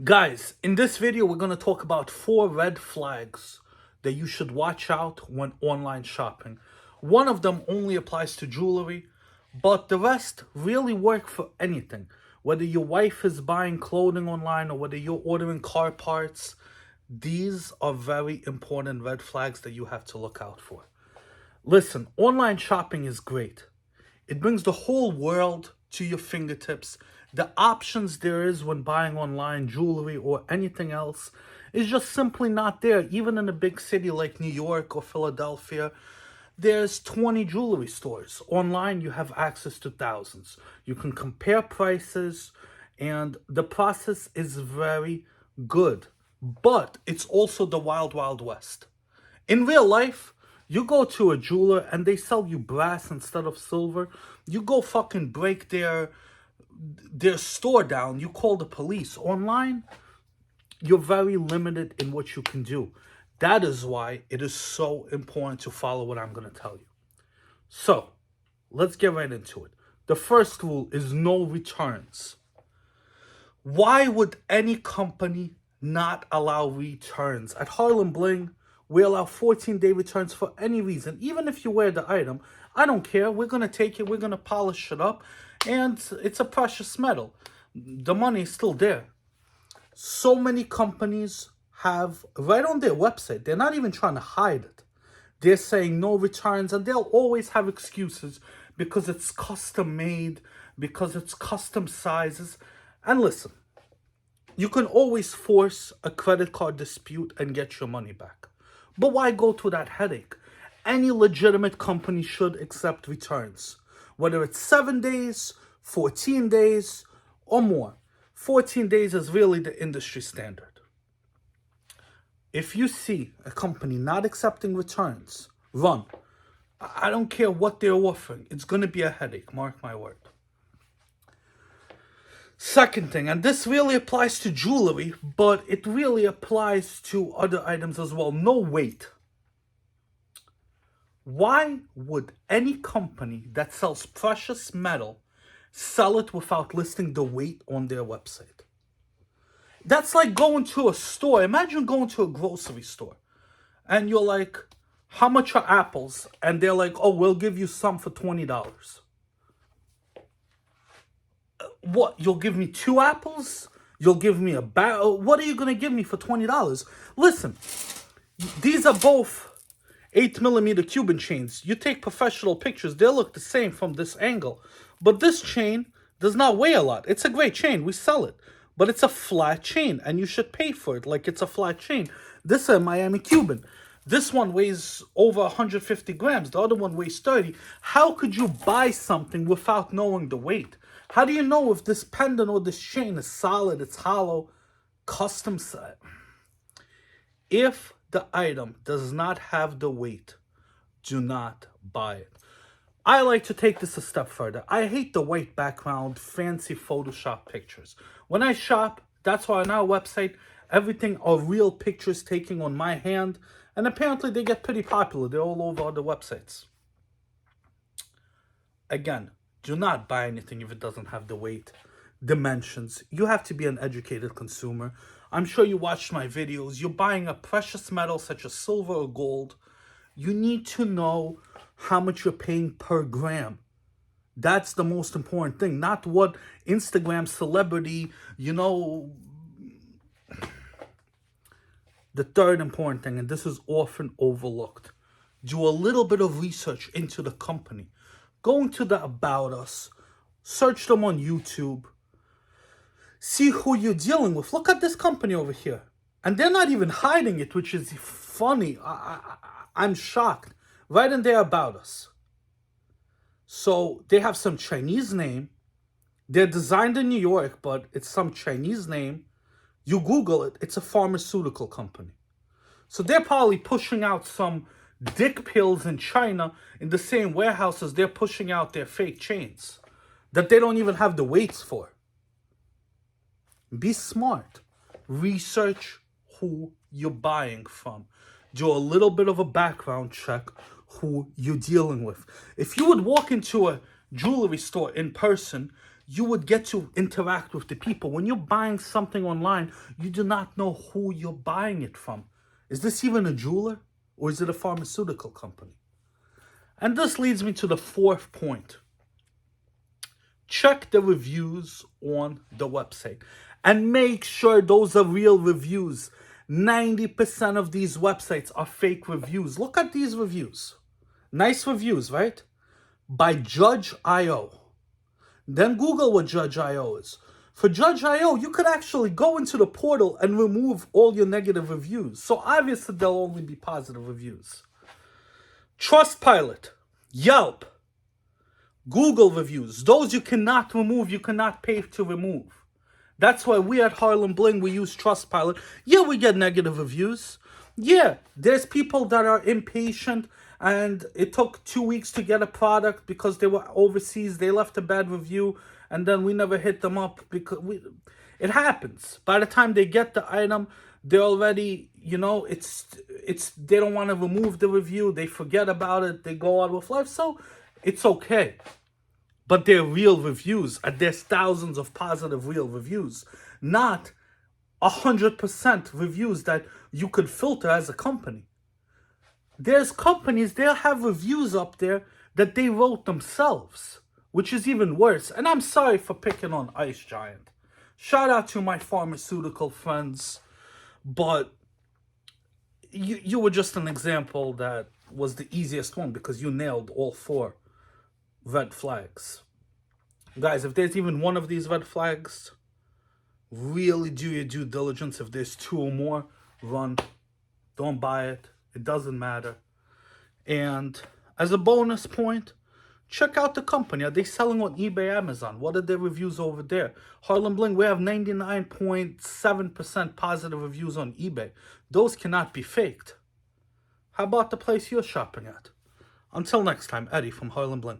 Guys, in this video, we're going to talk about 4 red flags that you should watch out when online shopping. One of them only applies to jewelry, but the rest really work for anything. Whether your wife is buying clothing online or whether you're ordering car parts, these are very important red flags that you have to look out for. Listen, online shopping is great. It brings the whole world to your fingertips. The options there is when buying online jewelry or anything else is just simply not there. Even in a big city like New York or Philadelphia, there's 20 jewelry stores. Online, you have access to thousands. You can compare prices, and the process is very good. But it's also the wild, wild west. In real life, you go to a jeweler and they sell you brass instead of silver. You go fucking break their store down. You call the police. Online, you're very limited in what you can do. That is why it is so important to follow what I'm going to tell you. So, let's get right into it. The first rule is no returns. Why would any company not allow returns? At Harlembling, we allow 14-day returns for any reason. Even if you wear the item, I don't care. We're going to take it. We're going to polish it up. And it's a precious metal. The money is still there. So many companies have, right on their website, they're not even trying to hide it. They're saying no returns, and they'll always have excuses because it's custom made, because it's custom sizes. And listen, you can always force a credit card dispute and get your money back. But why go through that headache? Any legitimate company should accept returns. Whether it's 7 days, 14 days, or more. 14 days is really the industry standard. If you see a company not accepting returns, run. I don't care what they're offering. It's going to be a headache, mark my word. Second thing, and this really applies to jewelry, but it really applies to other items as well. No weight. Why would any company that sells precious metal sell it without listing the weight on their website? That's like going to a store. Imagine going to a grocery store and you're like, how much are apples? And they're like, oh, we'll give you some for $20. What? You'll give me 2 apples? You'll give me a bag? What are you going to give me for $20? Listen, these are both 8mm Cuban chains. You take professional pictures, they'll look the same from this angle. But this chain does not weigh a lot. It's a great chain. We sell it. But it's a flat chain, and you should pay for it like it's a flat chain. This is a Miami Cuban. This one weighs over 150 grams. The other one weighs 30. How could you buy something without knowing the weight? How do you know if this pendant or this chain is solid, it's hollow, custom set? If the item does not have the weight, do not buy it. I like to take this a step further. I hate the white background, fancy Photoshop pictures. When I shop, that's why on our website, everything are real pictures taken on my hand. And apparently they get pretty popular. They're all over other websites. Again, do not buy anything if it doesn't have the weight, dimensions. You have to be an educated consumer. I'm sure you watched my videos. You're buying a precious metal such as silver or gold. You need to know how much you're paying per gram. That's the most important thing, not what Instagram celebrity, The third important thing, and this is often overlooked, do a little bit of research into the company. Go into the About Us, search them on YouTube, see who you're dealing with. Look at this company over here. And they're not even hiding it, which is funny. I'm shocked. Right in there About Us. So they have some Chinese name. They're designed in New York, but it's some Chinese name. You Google it, it's a pharmaceutical company. So they're probably pushing out some dick pills in China in the same warehouses they're pushing out their fake chains that they don't even have the weights for. Be smart. Research who you're buying from. Do a little bit of a background check who you're dealing with. If you would walk into a jewelry store in person, you would get to interact with the people. When you're buying something online, you do not know who you're buying it from. Is this even a jeweler or is it a pharmaceutical company? And this leads me to the fourth point. Check the reviews on the website and make sure those are real reviews. 90% of these websites are fake reviews. Look at these reviews. Nice reviews, right? By Judge.io. Then Google what Judge.io is. For Judge.io, you could actually go into the portal and remove all your negative reviews. So obviously there'll only be positive reviews. Trustpilot, Yelp, Google reviews. Those you cannot remove, you cannot pay to remove. That's why we at Harlembling, we use Trustpilot. Yeah, we get negative reviews. Yeah, there's people that are impatient and it took 2 weeks to get a product because they were overseas. They left a bad review and then we never hit them up because it happens. By the time they get the item, they're already, they don't want to remove the review. They forget about it. They go on with life. So it's okay. But they're real reviews. And there's thousands of positive real reviews. Not 100% reviews that you could filter as a company. There's companies, they'll have reviews up there that they wrote themselves, which is even worse. And I'm sorry for picking on Ice Giant. Shout out to my pharmaceutical friends. But you were just an example that was the easiest one because you nailed all 4 red flags. Guys, if there's even one of these red flags, really do your due diligence. If there's 2 or more, run. Don't buy it. It doesn't matter. And as a bonus point, check out the company. Are they selling on eBay, Amazon? What are their reviews over there? Harlembling, we have 99.7% positive reviews on eBay. Those cannot be faked. How about the place you're shopping at? Until next time, Eddie from Harlembling.